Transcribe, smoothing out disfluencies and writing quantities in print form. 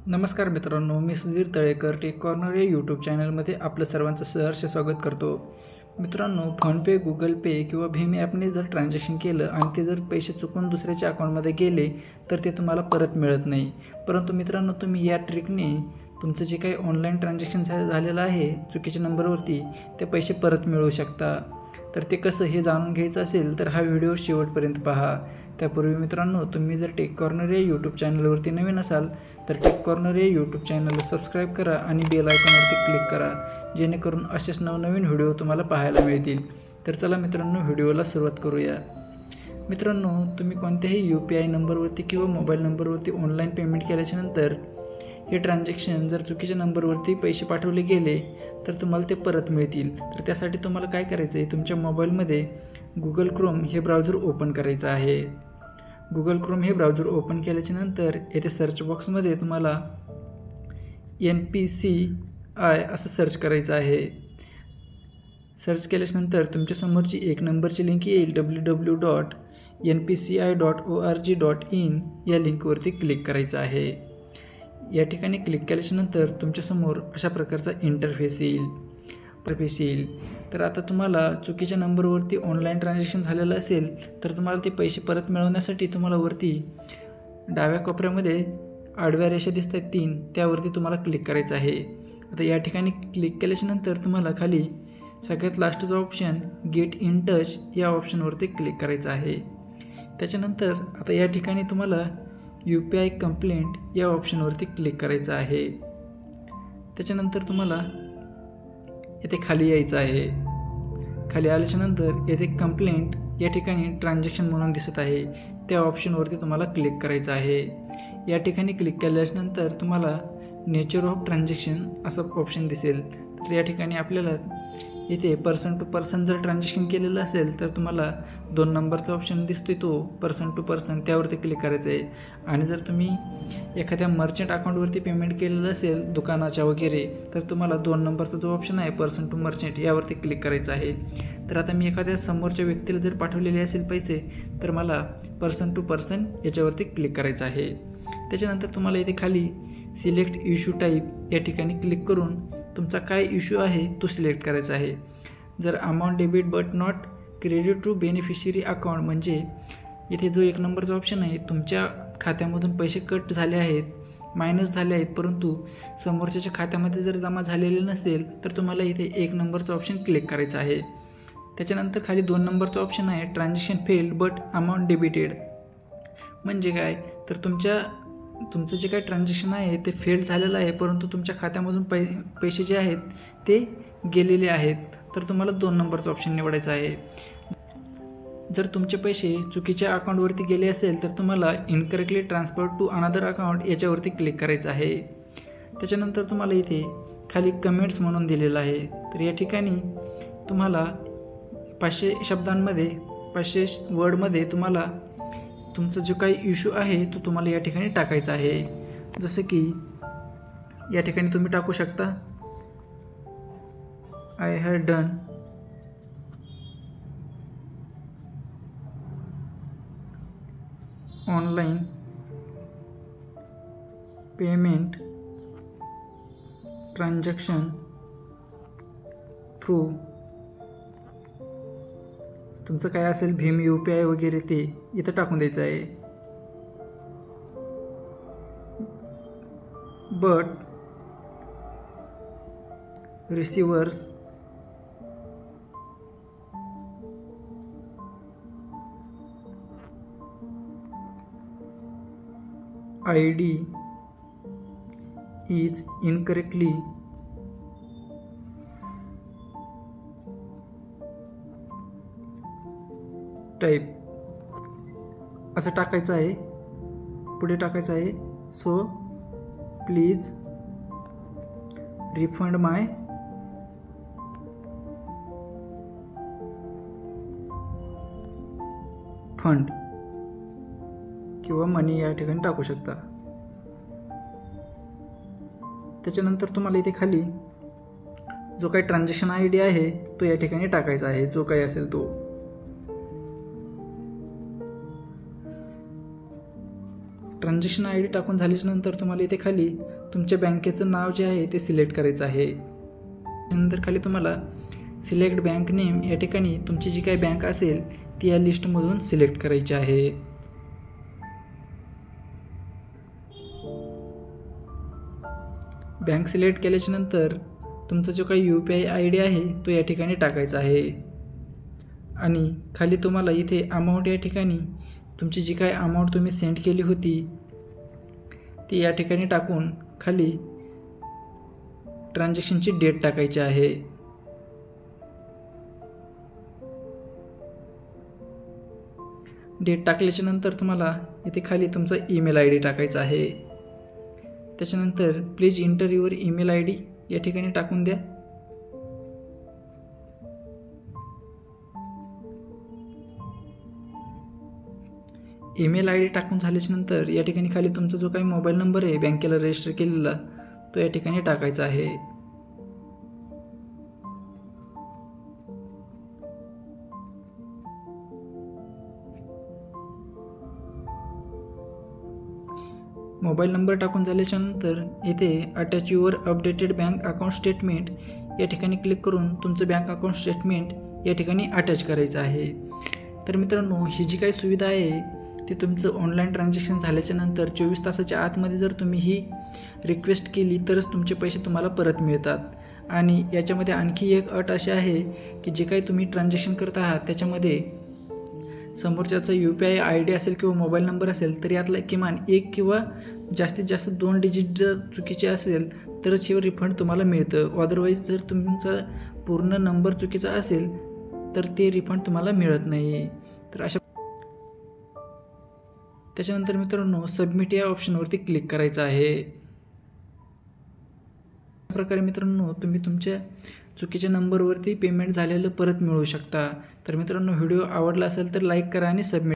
नमस्कार मित्रांनो, मी Sudhir Talekar take corner या यूट्यूब चॅनलमध्ये आपलं सर्वांचं सहर्ष स्वागत करतो. मित्रांनो, फोनपे, गुगल पे किंवा भीम ॲपने जर ट्रान्झॅक्शन केलं आणि ते जर पैसे चुकून दुसऱ्याच्या अकाउंटमध्ये गेले तर ते तुम्हाला परत मिळत नाही. परंतु मित्रांनो, तुम्ही या ट्रिकने तुमचं जे काही ऑनलाईन ट्रान्झॅक्शन झालेलं आहे चुकीच्या नंबरवरती ते पैसे परत मिळवू शकता. तर ते कसं हे जाणून घ्यायचं असेल तर हा व्हिडिओ शेवटपर्यंत पहा. त्यापूर्वी मित्रांनो, तुम्ही जर टेक कॉर्नर या यूट्यूब चॅनलवरती नवीन असाल तर टेक कॉर्नर या यूट्यूब चॅनलला सबस्क्राईब करा आणि बेल आयकॉनवरती क्लिक करा, जेणेकरून असेच नवनवीन व्हिडिओ तुम्हाला पाहायला मिळतील. तर चला मित्रांनो, व्हिडिओला सुरुवात करूया. मित्रांनो, तुम्ही कोणत्याही UPI नंबरवरती किंवा मोबाईल नंबरवरती ऑनलाईन पेमेंट केल्याच्यानंतर हे ट्रान्झॅक्शन जर चुकीच्या नंबरवरती पैसे पाठवले गेले तर तुम्हाला ते परत मिळतील. तर त्यासाठी तुम्हाला काय करायचं आहे, तुमच्या मोबाईलमध्ये गुगल क्रोम हे ब्राउझर ओपन करायचं आहे. गुगल क्रोम हे ब्राउझर ओपन केल्याच्यानंतर येथे सर्च बॉक्समध्ये तुम्हाला NPCI असं सर्च करायचं आहे. सर्च केल्याच्यानंतर तुमच्यासमोरची एक नंबरची लिंक येईल, www.npci.org.in या लिंकवरती क्लिक करायचं आहे. या ठिकाणी क्लिक केल्याच्यानंतर तुमच्यासमोर अशा प्रकारचा इंटरफेस येईल. तर आता तुम्हाला चुकीच्या नंबरवरती ऑनलाईन ट्रान्झॅक्शन झालेलं असेल तर तुम्हाला ते पैसे परत मिळवण्यासाठी तुम्हाला वरती डाव्या कोपऱ्यामध्ये आडव्या रेषा दिसतात 3, त्यावरती तुम्हाला क्लिक करायचं आहे. आता या ठिकाणी क्लिक केल्याच्यानंतर तुम्हाला खाली सगळ्यात लास्टचा ऑप्शन गेट इन टच या ऑप्शनवरती क्लिक करायचं आहे. त्याच्यानंतर आता या ठिकाणी तुम्हाला UPI कंप्लेंट या ऑप्शनवरती क्लिक करायचं आहे. त्याच्यानंतर तुम्हाला येथे खाली यायचं आहे. खाली आल्याच्यानंतर येथे कंप्लेंट या ठिकाणी ट्रान्झॅक्शन म्हणून दिसत आहे, त्या ऑप्शनवरती तुम्हाला क्लिक करायचं आहे. या ठिकाणी क्लिक केल्याच्यानंतर तुम्हाला नेचर ऑफ ट्रान्झॅक्शन असं ऑप्शन दिसेल. तर या ठिकाणी आपल्याला इथे पर्सन टू पर्सन जर ट्रान्झॅक्शन केलेलं असेल तर तुम्हाला 2 नंबरचा ऑप्शन दिसतोय, तो पर्सन टू पर्सन, त्यावरती क्लिक करायचं आहे. आणि जर तुम्ही एखाद्या मर्चंट अकाउंटवरती पेमेंट केलेलं असेल दुकानाच्या वगैरे तर तुम्हाला 2 नंबरचा जो ऑप्शन आहे पर्सन टू मर्चंट यावरती क्लिक करायचं आहे. तर आता मी एखाद्या समोरच्या व्यक्तीला जर पाठवलेले असेल पैसे तर मला पर्सन टू पर्सन याच्यावरती क्लिक करायचं आहे. त्याच्यानंतर तुम्हाला इथे खाली सिलेक्ट इश्यू टाईप या ठिकाणी क्लिक करून तुमचा काय इश्यू आहे तो सिलेक्ट करायचा आहे. जर amount debit but not credit to beneficiary account, म्हणजे इथे जो 1 नंबरचा ऑप्शन आहे तुमच्या खात्यामधून पैसे कट झाले आहेत, मायनस झाले आहेत, परंतु समोरच्याच्या खात्यामध्ये जर जमा झालेले नसेल तर तुम्हाला इथे 1 नंबरचा ऑप्शन क्लिक करायचा आहे. त्याच्यानंतर खाली 2 नंबरचा ऑप्शन आहे transaction failed but amount debited. म्हणजे काय, तर तुमचं जे काही ट्रान्झॅक्शन आहे ते फेल्ड झालेलं आहे, परंतु तुमच्या खात्यामधून पैसे जे आहेत ते गेलेले आहेत. तर तुम्हाला 2 नंबरचा ऑप्शन निवडायचा आहे. जर तुमचे पैसे चुकीच्या अकाउंटवरती गेले असेल तर तुम्हाला incorrectly transfer to another account याच्यावरती क्लिक करायचं आहे. त्याच्यानंतर तुम्हाला इथे खाली कमेंट्स म्हणून दिलेलं आहे. तर या ठिकाणी तुम्हाला 500 शब्दांमध्ये 500 वर्डमध्ये तुम्हाला तुमचा जो काही इश्यू आहे तो तुम्हाला या ठिकाणी टाकायचा आहे. जसं की या ठिकाणी तुम्ही टाकू शकता, I have done online payment transaction through, तुमचं काय असेल भीम UPI वगैरे ते इथं टाकून द्यायचं आहे. But receivers ID is incorrectly type असं टाकायचं आहे. पुढे टाकायचं आहे so please refund my fund किंवा मनी या ठिकाणी टाकू शकता. त्याच्यानंतर तुम्हाला इथे खाली जो काही ट्रान्झॅक्शन ID आहे तो या ठिकाणी टाकायचा आहे, जो काही असेल तो. ट्रान्झॅक्शन ID टाकून झाल्याच्यानंतर तुम्हाला इथे खाली तुमच्या बँकेचं नाव जे आहे ते सिलेक्ट करायचं आहे। त्यानंतर खाली तुम्हाला सिलेक्ट बँक नेम या ठिकाणी तुमची जी काही बँक असेल ती या लिस्टमधून सिलेक्ट करायची आहे। बँक सिलेक्ट केल्याच्या नंतर तुमचा जो काही UPI ID आहे तो या ठिकाणी टाकायचा आहे आणि खाली तुम्हाला इथे अमाऊंट या ठिकाणी तुमची जी काही अमाऊंट तुम्ही सेंड केली होती ती या ठिकाणी टाकून खाली ट्रान्झॅक्शनची डेट टाकायची आहे। डेट टाकल्याच्या नंतर तुम्हाला इथे खाली तुमचा ईमेल ID टाकायचा आहे। त्याच्यानंतर please inter your email ID या ठिकाणी टाकून द्या। ईमेल ID टाकून झाल्याच्या नंतर या ठिकाणी खाली तुमचा जो काही मोबाईल नंबर आहे बँकेला रजिस्टर केलेला तो या ठिकाणी टाकायचा आहे। मोबाईल नंबर टाकून झाल्याच्या नंतर इथे attach your updated bank account statement या ठिकाणी क्लिक करून तुमचं बँक अकाउंट स्टेटमेंट या ठिकाणी अटॅच करायचं आहे। तर मित्रांनो, ही जी काही सुविधा आहे ती तुमचं ऑनलाईन ट्रान्झॅक्शन झाल्याच्या नंतर 24 तासाच्या आतमध्ये जर तुम्ही ही रिक्वेस्ट केली तरच तुमचे पैसे तुम्हाला परत मिळतात। आणि याच्यामध्ये आणखी एक अट अशी आहे की जे काही तुम्ही ट्रान्झॅक्शन करत आहात त्याच्यामध्ये समोरच्याचा UPI ID असेल किंवा मोबाईल नंबर असेल तर यातला किमान 1 किंवा जास्तीत जास्त 2 डिजिट जर चुकीचे असेल तरच हे रिफंड तुम्हाला मिळतं। अदरवाईज जर तुमचा पूर्ण नंबर चुकीचा असेल तर ते रिफंड तुम्हाला मिळत नाही। तर अशा त्याच्यानंतर मित्रांनो सबमिट या ऑप्शनवरती क्लिक करायचं आहे। अशा प्रकारे मित्रांनो तुम्ही तुमच्या चुकीच्या नंबरवरती पेमेंट झालेलं परत मिळवू शकता। तर मित्रांनो, व्हिडिओ आवडला असेल तर लाईक करा आणि सबमिट